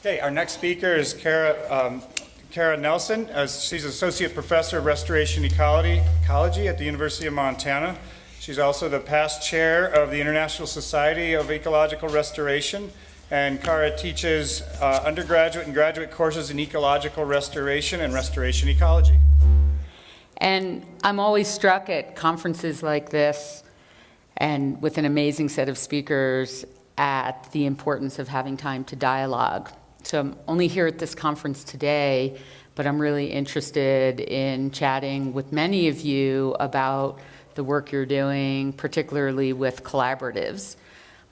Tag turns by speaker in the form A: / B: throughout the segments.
A: Okay, our next speaker is Cara Nelson. She's Associate Professor of Restoration Ecology at the University of Montana. She's also the past chair of the International Society of Ecological Restoration. And Cara teaches undergraduate and graduate courses in ecological restoration and restoration ecology.
B: And I'm always struck at conferences like this and with an amazing set of speakers at the importance of having time to dialogue. So I'm only here at this conference today, but I'm really interested in chatting with many of you about the work you're doing, particularly with collaboratives.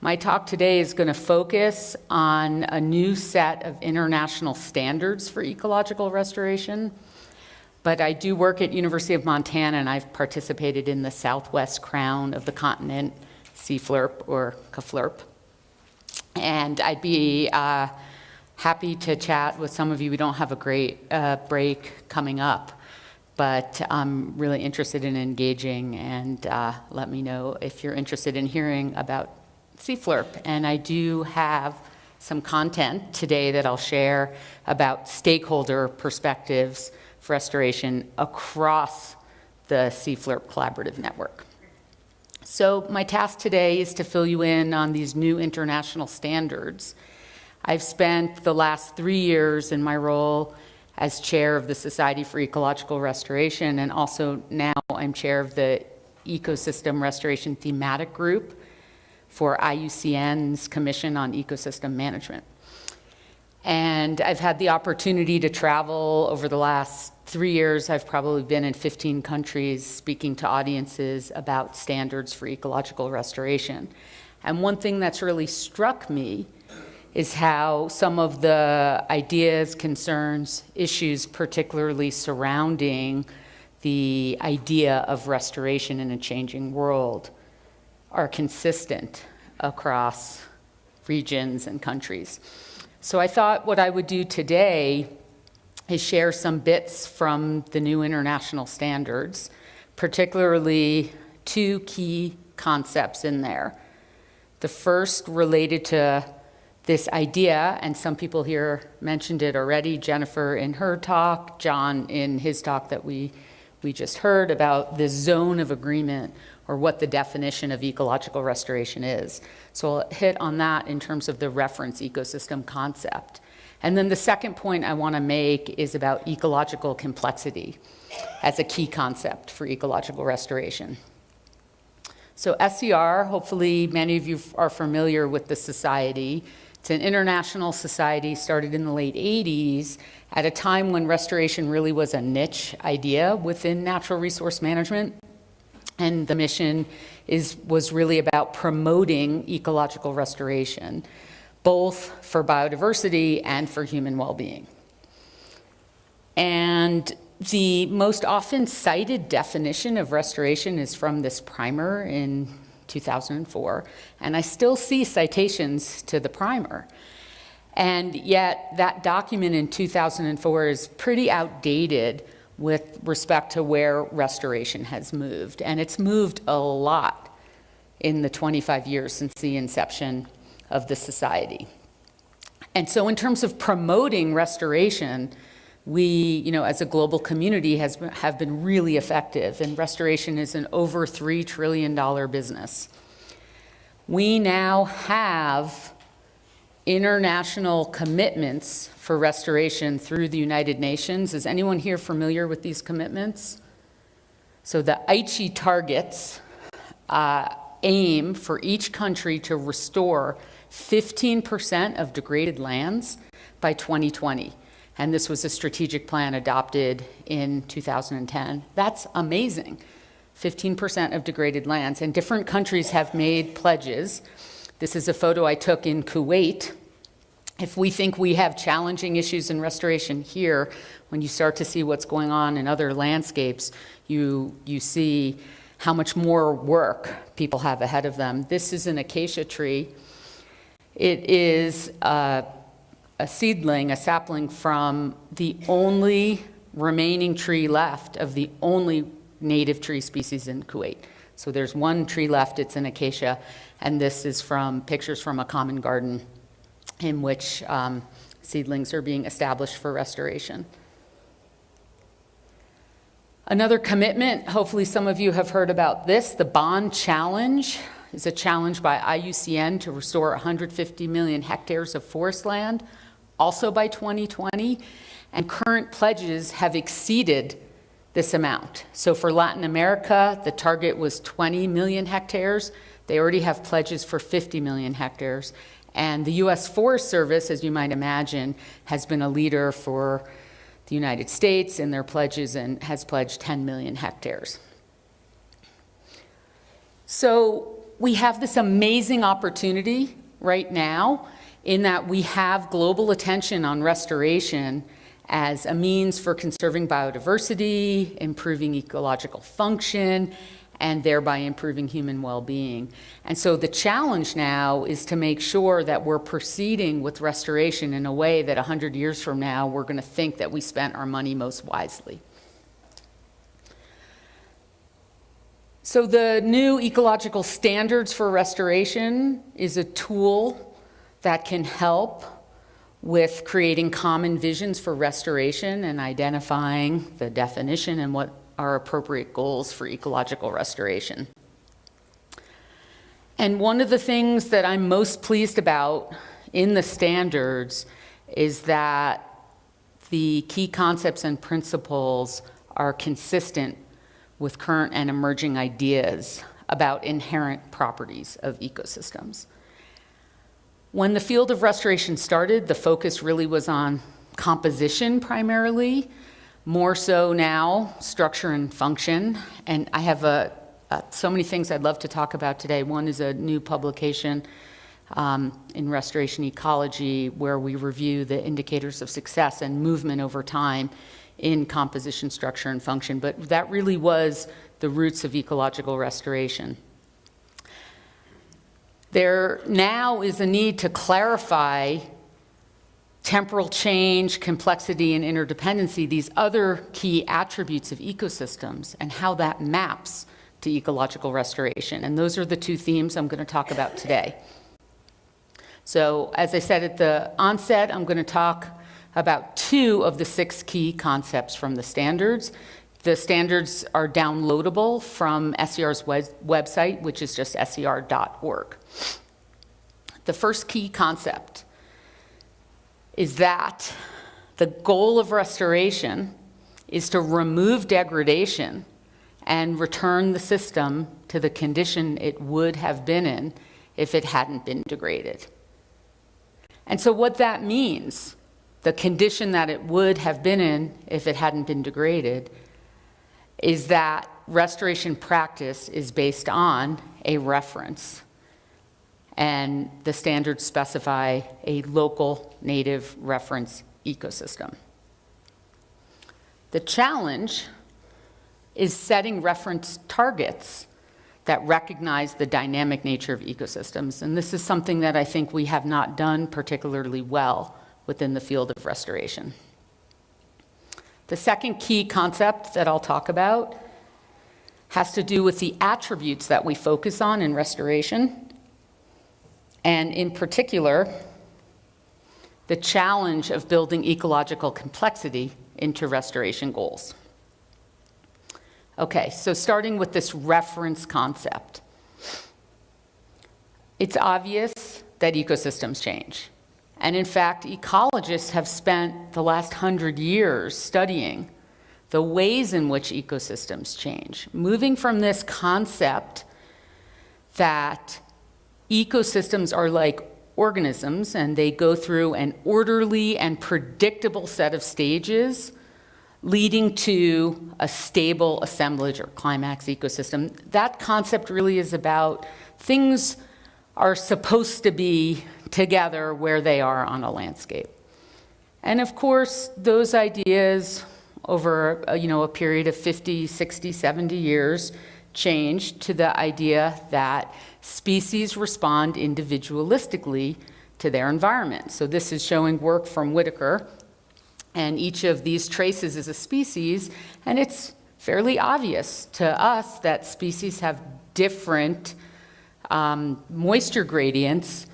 B: My talk today is going to focus on a new set of international standards for ecological restoration. But I do work at University of Montana, and I've participated in the southwest crown of the continent, CFLRP or CFLRP. And I'd be happy to chat with some of you. We don't have a great break coming up, but I'm really interested in engaging, and let me know if you're interested in hearing about CFLRP. And I do have some content today that I'll share about stakeholder perspectives for restoration across the CFLRP collaborative network. So my task today is to fill you in on these new international standards. I've spent the last 3 years in my role as chair of the Society for Ecological Restoration, and also now I'm chair of the Ecosystem Restoration Thematic Group for IUCN's Commission on Ecosystem Management. And I've had the opportunity to travel over the last 3 years. I've probably been in 15 countries speaking to audiences about standards for ecological restoration. And one thing that's really struck me is how some of the ideas, concerns, issues particularly surrounding the idea of restoration in a changing world are consistent across regions and countries. So I thought what I would do today is share some bits from the new international standards, particularly 2 key concepts in there. The first related to this idea, and some people here mentioned it already, Jennifer in her talk, John in his talk that we just heard, about the zone of agreement, or what the definition of ecological restoration is. So I'll hit on that in terms of the reference ecosystem concept. And then the second point I want to make is about ecological complexity as a key concept for ecological restoration. So SCR, hopefully many of you are familiar with the society. It's an international society started in the late 80s at a time when restoration really was a idea within natural resource management. And the mission was really about promoting ecological restoration, both for biodiversity and for human well-being. And the most often cited definition of restoration is from this primer in 2004, and I still see citations to the primer. And yet that document in 2004 is pretty outdated with respect to where restoration has moved. And it's moved a lot in the 25 years since the inception of the society. And so in terms of promoting restoration, we, as a global community, have been really effective, and restoration is an over $3 trillion business. We now have international commitments for restoration through the United Nations. Is anyone here familiar with these commitments? So the Aichi targets aim for each country to restore 15% of degraded lands by 2020. And this was a strategic plan adopted in 2010. That's amazing, 15% of degraded lands. And different countries have made pledges. This is a photo I took in Kuwait. If we think we have challenging issues in restoration here, when you start to see what's going on in other landscapes, you see how much more work people have ahead of them. This is an acacia tree. It is a seedling, a sapling from the only remaining tree left of the only native tree species in Kuwait. So there's one tree left, it's an acacia, and this is from pictures from a common garden in which seedlings are being established for restoration. Another commitment, hopefully some of you have heard about this, the Bond Challenge is a challenge by IUCN to restore 150 million hectares of forest land, also by 2020, and current pledges have exceeded this amount. So for Latin America, the target was 20 million hectares. They already have pledges for 50 million hectares. And the US Forest Service, as you might imagine, has been a leader for the United States in their pledges and has pledged 10 million hectares. So we have this amazing opportunity right now in that we have global attention on restoration as a means for conserving biodiversity, improving ecological function, and thereby improving human well-being. And so the challenge now is to make sure that we're proceeding with restoration in a way that 100 years from now, we're going to think that we spent our money most wisely. So the new ecological standards for restoration is a tool that can help with creating common visions for restoration and identifying the definition and what are appropriate goals for ecological restoration. And one of the things that I'm most pleased about in the standards is that the key concepts and principles are consistent with current and emerging ideas about inherent properties of ecosystems. When the field of restoration started, the focus really was on composition primarily, more so now structure and function. And I have so many things I'd love to talk about today. One is a new publication in Restoration Ecology where we review the indicators of success and movement over time in composition, structure, and function. But that really was the roots of ecological restoration. There now is a need to clarify temporal change, complexity, and interdependency, these other key attributes of ecosystems, and how that maps to ecological restoration. And those are the two themes I'm going to talk about today. So, as I said at the onset, I'm going to talk about 2 of the 6 key concepts from the standards. The standards are downloadable from SER's website, which is just ser.org. The first key concept is that the goal of restoration is to remove degradation and return the system to the condition it would have been in if it hadn't been degraded. And so what that means, the condition that it would have been in if it hadn't been degraded, is that restoration practice is based on a reference. And the standards specify a local native reference ecosystem. The challenge is setting reference targets that recognize the dynamic nature of ecosystems. And this is something that I think we have not done particularly well within the field of restoration. The second key concept that I'll talk about has to do with the attributes that we focus on in restoration, and in particular, the challenge of building ecological complexity into restoration goals. Okay, so starting with this reference concept. It's obvious that ecosystems change. And in fact, ecologists have spent the last 100 years studying the ways in which ecosystems change, moving from this concept that ecosystems are like organisms and they go through an orderly and predictable set of stages leading to a stable assemblage or climax ecosystem. That concept really is about things are supposed to be together where they are on a landscape. And of course, those ideas over a period of 50, 60, 70 years changed to the idea that species respond individualistically to their environment. So this is showing work from Whitaker, and each of these traces is a species, and it's fairly obvious to us that species have different moisture gradients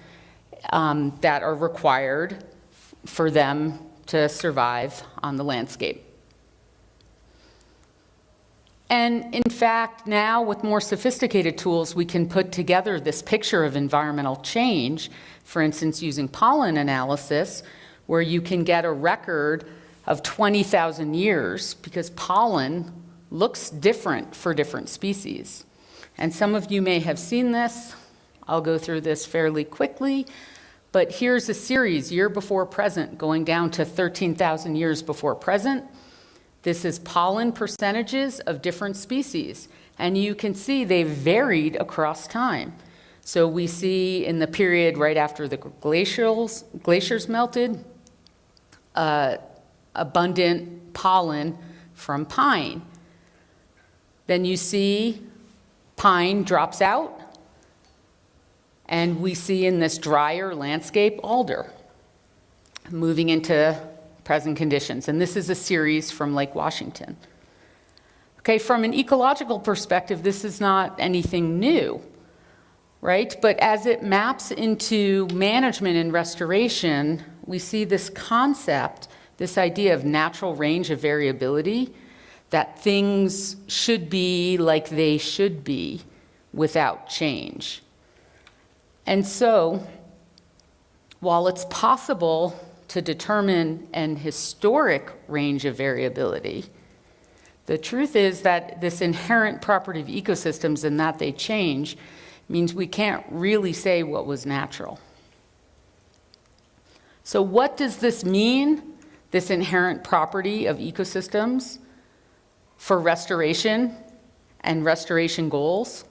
B: that are required for them to survive on the landscape. And in fact, now with more sophisticated tools, we can put together this picture of environmental change, for instance, using pollen analysis, where you can get a record of 20,000 years, because pollen looks different for different species. And some of you may have seen this. I'll go through this fairly quickly. But here's a series, year before present, going down to 13,000 years before present. This is pollen percentages of different species. And you can see they varied across time. So we see in the period right after the glaciers melted, abundant pollen from pine. Then you see pine drops out, and we see in this drier landscape alder moving into present conditions. And this is a series from Lake Washington. Okay, from an ecological perspective, this is not anything new, right? But as it maps into management and restoration, we see this concept, this idea of natural range of variability, that things should be like they should be without change. And so, while it's possible to determine an historic range of variability, the truth is that this inherent property of ecosystems and that they change means we can't really say what was natural. So what does this mean, this inherent property of ecosystems, for restoration and restoration goals?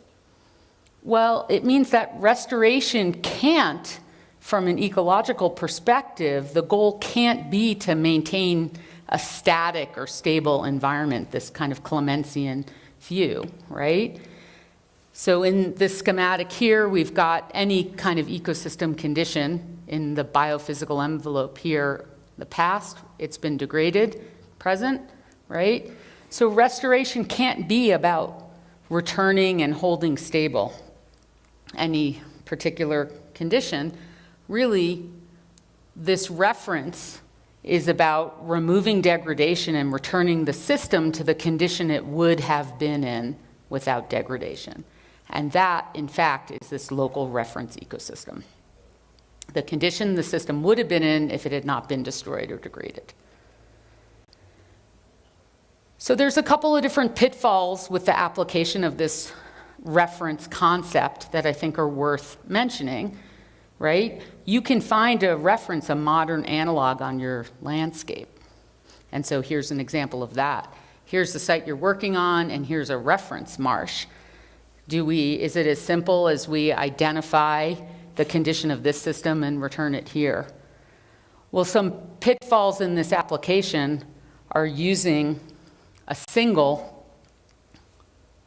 B: Well, it means that restoration can't, from an ecological perspective, the goal can't be to maintain a static or stable environment, this kind of Clementsian view, right? So in this schematic here, we've got any kind of ecosystem condition in the biophysical envelope here. The past, it's been degraded, present, right? So restoration can't be about returning and holding stable any particular condition. Really, this reference is about removing degradation and returning the system to the condition it would have been in without degradation. And that, in fact, is this local reference ecosystem. The condition the system would have been in if it had not been destroyed or degraded. So there's a couple of different pitfalls with the application of this reference concept that I think are worth mentioning, right? You can find a reference, a modern analog on your landscape. And so here's an example of that. Here's the site you're working on, and here's a reference marsh. Is it as simple as we identify the condition of this system and return it here? Well, some pitfalls in this application are using a single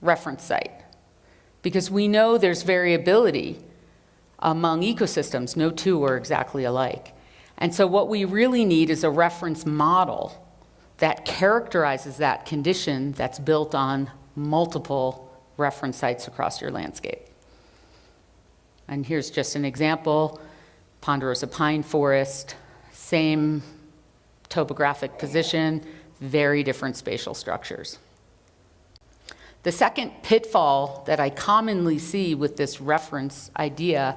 B: reference site, because we know there's variability among ecosystems. No two are exactly alike. And so what we really need is a reference model that characterizes that condition that's built on multiple reference sites across your landscape. And here's just an example: ponderosa pine forest, same topographic position, very different spatial structures. The second pitfall that I commonly see with this reference idea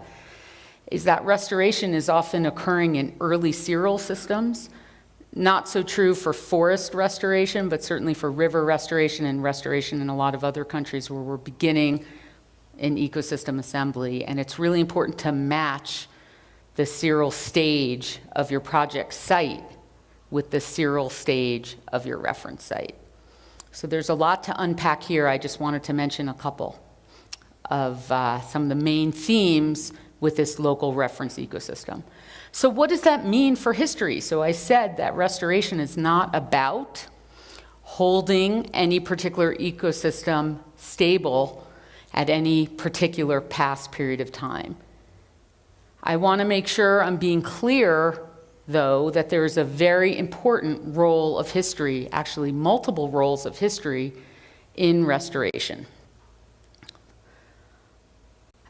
B: is that restoration is often occurring in early seral systems. Not so true for forest restoration, but certainly for river restoration and restoration in a lot of other countries where we're beginning in ecosystem assembly. And it's really important to match the seral stage of your project site with the seral stage of your reference site. So there's a lot to unpack here. I just wanted to mention a couple of some of the main themes with this local reference ecosystem. So what does that mean for history? So I said that restoration is not about holding any particular ecosystem stable at any particular past period of time. I want to make sure I'm being clear, though, that there is a very important role of history, actually multiple roles of history, in restoration.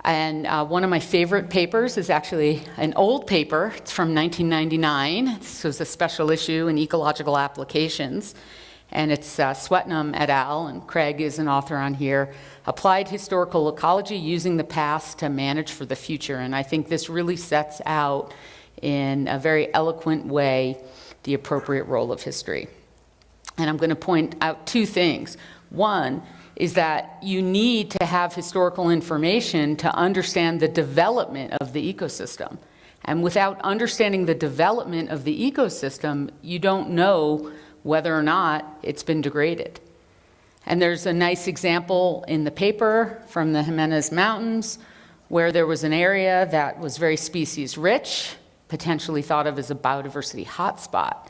B: And one of my favorite papers is actually an old paper. It's from 1999. This was a special issue in Ecological Applications. And it's Swetnam et al., and Craig is an author on here, Applied Historical Ecology Using the Past to Manage for the Future. And I think this really sets out in a very eloquent way the appropriate role of history. And I'm going to point out two things. One is that you need to have historical information to understand the development of the ecosystem. And without understanding the development of the ecosystem, you don't know whether or not it's been degraded. And there's a nice example in the paper from the Jimenez Mountains where there was an area that was very species rich, potentially thought of as a biodiversity hotspot.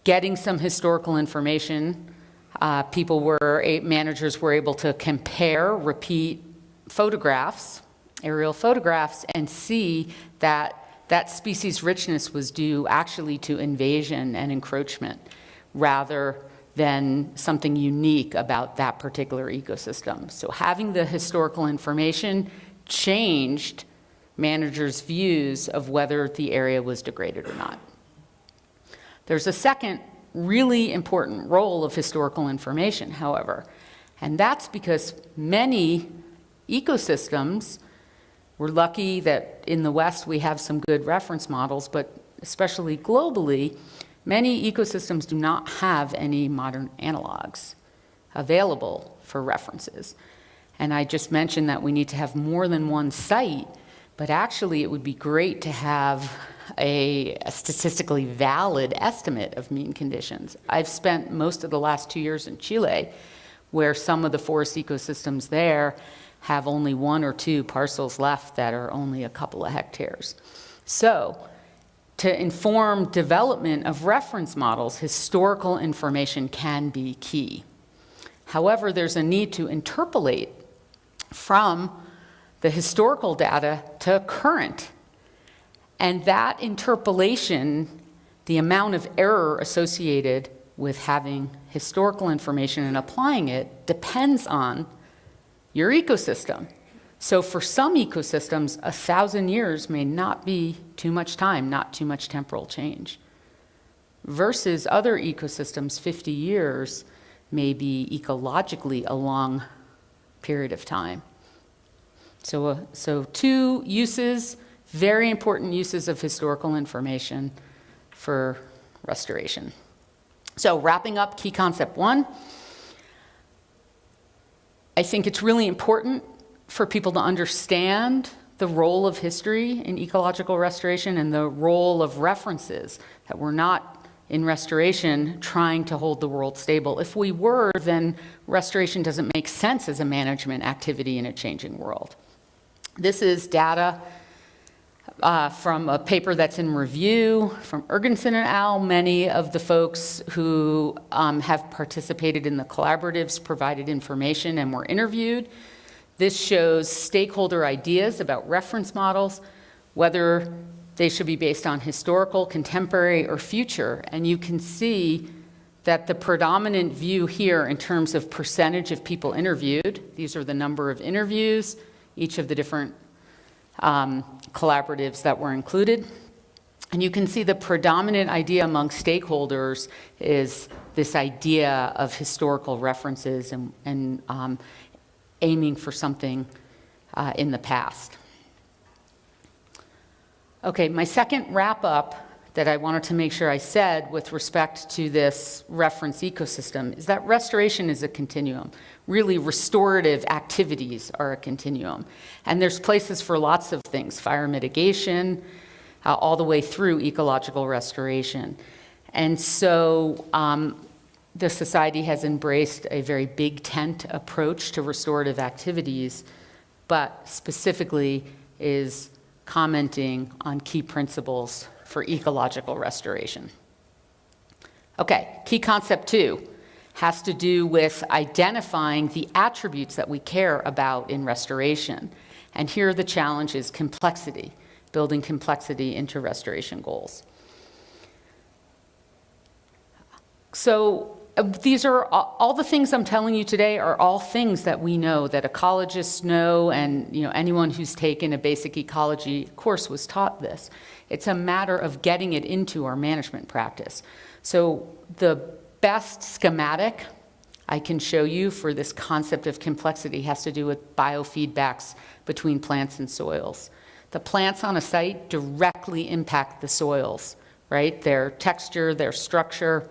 B: Getting some historical information, managers were able to compare, repeat photographs, aerial photographs, and see that that species richness was due actually to invasion and encroachment rather than something unique about that particular ecosystem. So having the historical information changed managers' views of whether the area was degraded or not. There's a second really important role of historical information, however, and that's because many ecosystems, we're lucky that in the West we have some good reference models, but especially globally, many ecosystems do not have any modern analogs available for references. And I just mentioned that we need to have more than one site, but actually it would be great to have a statistically valid estimate of mean conditions. I've spent most of the last 2 years in Chile, where some of the forest ecosystems there have only 1 or 2 parcels left that are only a couple of hectares. So, to inform development of reference models, historical information can be key. However, there's a need to interpolate from the historical data to current. And that interpolation, the amount of error associated with having historical information and applying it, depends on your ecosystem. So for some ecosystems, 1,000 years may not be too much time, not too much temporal change. Versus other ecosystems, 50 years may be ecologically a long period of time. So 2 uses, very important uses of historical information for restoration. So wrapping up key concept 1, I think it's really important for people to understand the role of history in ecological restoration and the role of references, that we're not in restoration trying to hold the world stable. If we were, then restoration doesn't make sense as a management activity in a changing world. This is data from a paper that's in review from Ergensen and al. Many of the folks who have participated in the collaboratives provided information and were interviewed. This shows stakeholder ideas about reference models, whether they should be based on historical, contemporary, or future. And you can see that the predominant view here in terms of percentage of people interviewed, these are the number of interviews, each of the different collaboratives that were included. And you can see the predominant idea among stakeholders is this idea of historical references and aiming for something in the past. Okay, my second wrap up that I wanted to make sure I said with respect to this reference ecosystem is that restoration is a continuum. Really, restorative activities are a continuum. And there's places for lots of things, fire mitigation, all the way through ecological restoration. And so the Society has embraced a very big tent approach to restorative activities, but specifically is commenting on key principles for ecological restoration. Okay, key concept 2 has to do with identifying the attributes that we care about in restoration. And here the challenge is complexity, building complexity into restoration goals. So these are all the things I'm telling you today are all things that we know, that ecologists know, and anyone who's taken a basic ecology course was taught this. It's a matter of getting it into our management practice. So the best schematic I can show you for this concept of complexity has to do with biofeedbacks between plants and soils. The plants on a site directly impact the soils, right? Their texture, their structure,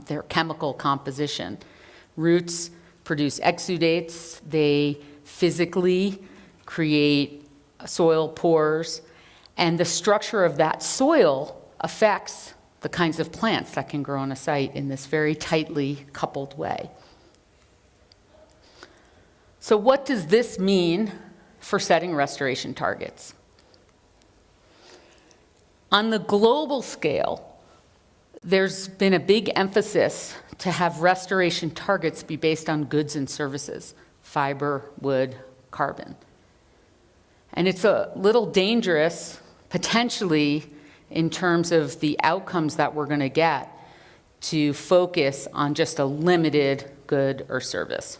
B: their chemical composition. Roots produce exudates. They physically create soil pores. And the structure of that soil affects the kinds of plants that can grow on a site in this very tightly coupled way. So what does this mean for setting restoration targets? On the global scale, there's been a big emphasis to have restoration targets be based on goods and services, fiber, wood, carbon. And it's a little dangerous, potentially, in terms of the outcomes that we're going to get, to focus on just a limited good or service.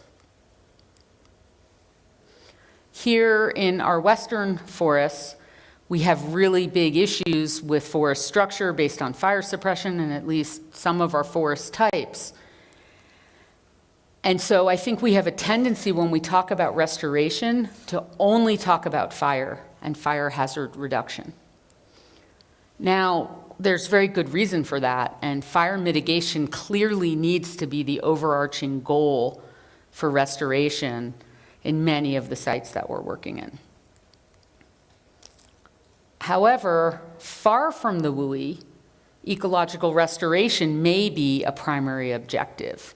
B: Here in our western forests, we have really big issues with forest structure based on fire suppression in at least some of our forest types. And so I think we have a tendency when we talk about restoration to only talk about fire and fire hazard reduction. Now, there's very good reason for that, and fire mitigation clearly needs to be the overarching goal for restoration in many of the sites that we're working in. However, far from the WUI, ecological restoration may be a primary objective.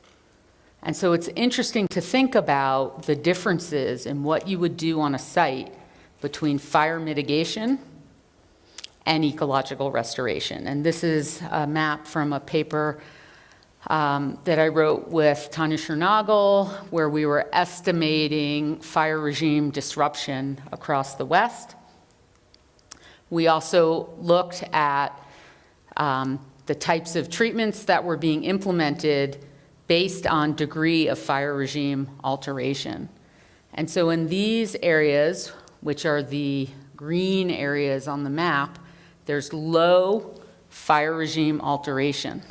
B: And so it's interesting to think about the differences in what you would do on a site between fire mitigation and ecological restoration. And this is a map from a paper that I wrote with Tanya Schernagel, where we were estimating fire regime disruption across the West. We also looked at the types of treatments that were being implemented based on degree of fire regime alteration. And so in these areas, which are the green areas on the map, there's low fire regime alteration.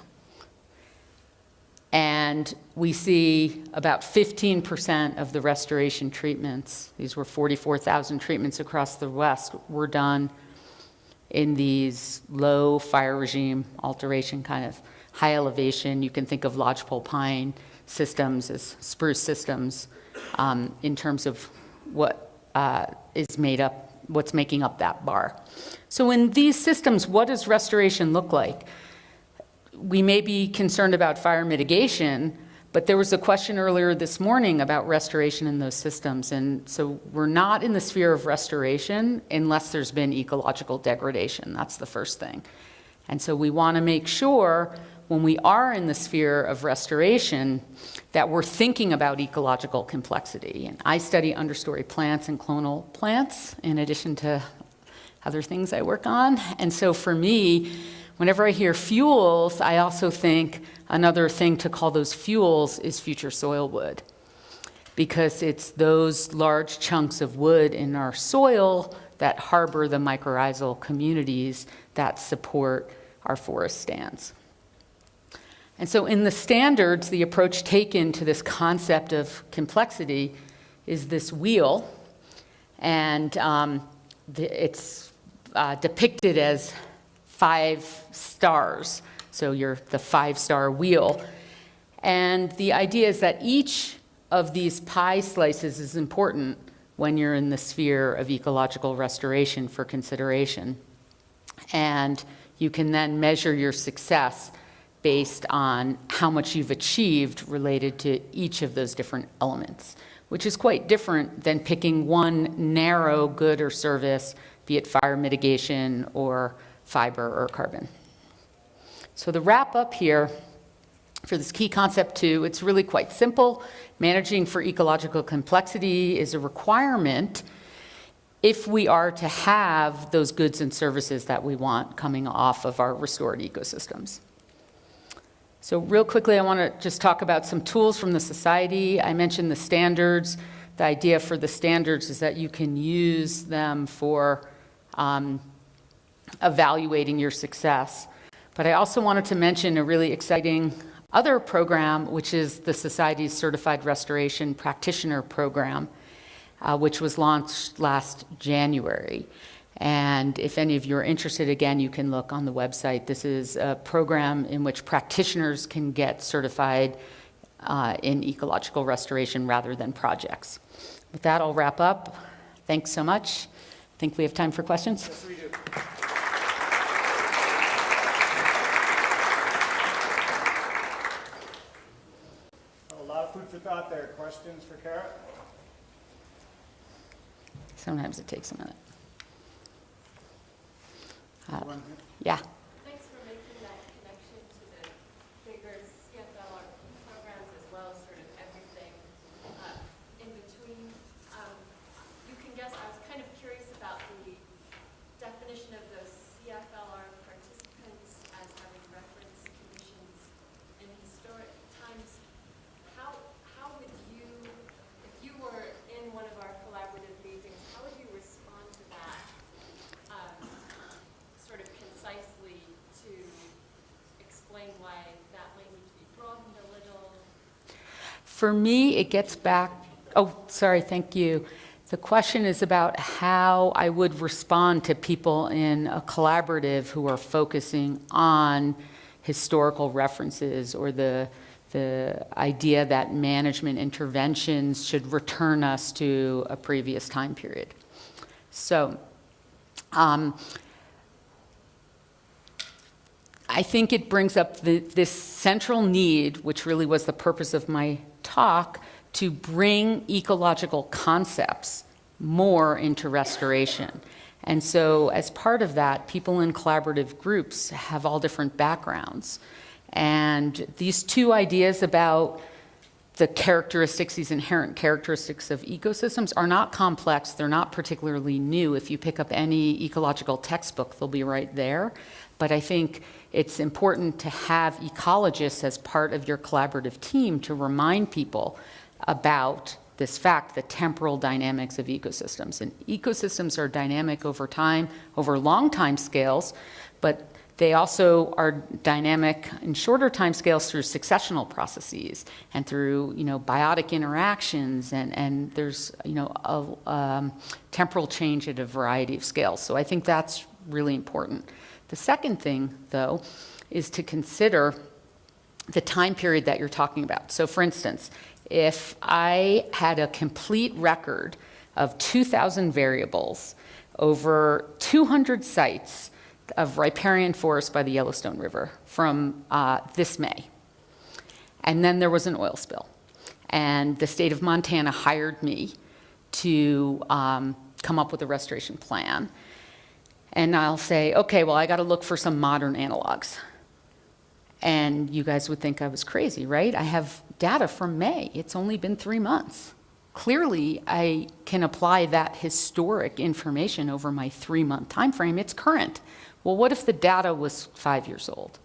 B: And we see about 15% of the restoration treatments, these were 44,000 treatments across the West, were done in these low fire regime alteration, kind of high elevation. You can think of lodgepole pine systems as spruce systems in terms of what is made up, what's making up that bar. So in these systems, what does restoration look like? We may be concerned about fire mitigation, but there was a question earlier this morning about restoration in those systems. And so we're not in the sphere of restoration unless there's been ecological degradation. That's the first thing. And so we want to make sure when we are in the sphere of restoration that we're thinking about ecological complexity. And I study understory plants and clonal plants in addition to other things I work on. And so for me, whenever I hear fuels, I also think another thing to call those fuels is future soil wood, because it's those large chunks of wood in our soil that harbor the mycorrhizal communities that support our forest stands. And so in the standards, the approach taken to this concept of complexity is this wheel, and it's depicted as 5 stars. So you're the 5-star wheel. And the idea is that each of these pie slices is important when you're in the sphere of ecological restoration for consideration. And you can then measure your success based on how much you've achieved related to each of those different elements, which is quite different than picking one narrow good or service, be it fire mitigation or fiber or carbon. So the wrap up here for this key concept 2, it's really quite simple. Managing for ecological complexity is a requirement if we are to have those goods and services that we want coming off of our restored ecosystems. So real quickly, I want to just talk about some tools from the society. I mentioned the standards. The idea for the standards is that you can use them for evaluating your success. But I also wanted to mention a really exciting other program, which is the Society's Certified Restoration Practitioner Program, which was launched last January. And if any of you are interested, again, you can look on the website. This is a program in which practitioners can get certified in ecological restoration rather than projects. With that, I'll wrap up. Thanks so much. I think we have time for questions.
A: Yes, we do. A lot of food for thought there. Questions for Cara?
B: Sometimes it takes a minute.
A: One?
B: Yeah.
C: Thanks for making that connection to the bigger CFLR programs as well as sort of everything in between. You can guess, I was kind of curious about the definition of those CFLR participants as having reference conditions in historic times. How would you, if you were in one of our collaborative meetings, how would you respond to that? Sort of concisely to explain why that might need to be broadened a little.
B: For me, it gets back, oh, sorry, thank you. The question is about how I would respond to people in a collaborative who are focusing on historical references or the idea that management interventions should return us to a previous time period. So, I think it brings up this central need, which really was the purpose of my talk, to bring ecological concepts more into restoration. And so as part of that, people in collaborative groups have all different backgrounds. And these two ideas about the characteristics, these inherent characteristics of ecosystems are not complex, they're not particularly new. If you pick up any ecological textbook, they'll be right there. But I think it's important to have ecologists as part of your collaborative team to remind people about this fact, the temporal dynamics of ecosystems. And ecosystems are dynamic over time, over long time scales, but they also are dynamic in shorter time scales through successional processes and through, biotic interactions, and there's, a temporal change at a variety of scales. So I think that's really important. The second thing, though, is to consider the time period that you're talking about. So for instance, if I had a complete record of 2,000 variables over 200 sites of riparian forest by the Yellowstone River from this May, and then there was an oil spill, and the state of Montana hired me to come up with a restoration plan, and I'll say, okay, well, I got to look for some modern analogs. And you guys would think I was crazy, right? I have data from May. It's only been 3 months. Clearly, I can apply that historic information over my 3-month time frame. It's current. Well, what if the data was 5 years old?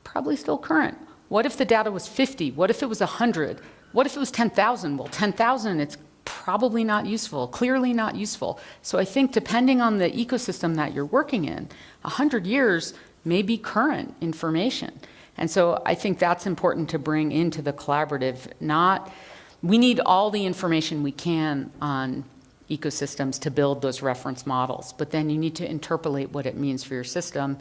B: Probably still current. What if the data was 50? What if it was 100? What if it was 10,000? Well, 10,000, it's probably not useful, clearly not useful. So I think depending on the ecosystem that you're working in, 100 years may be current information. And so I think that's important to bring into the collaborative. We need all the information we can on ecosystems to build those reference models, but then you need to interpolate what it means for your system.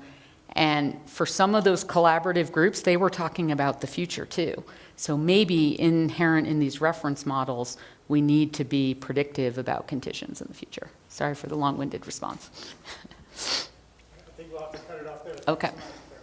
B: And for some of those collaborative groups, they were talking about the future too. So maybe inherent in these reference models, we need to be predictive about conditions in the future. Sorry for the long-winded response.
A: I think we'll have to cut it off there.
B: Okay.
A: Thanks so much.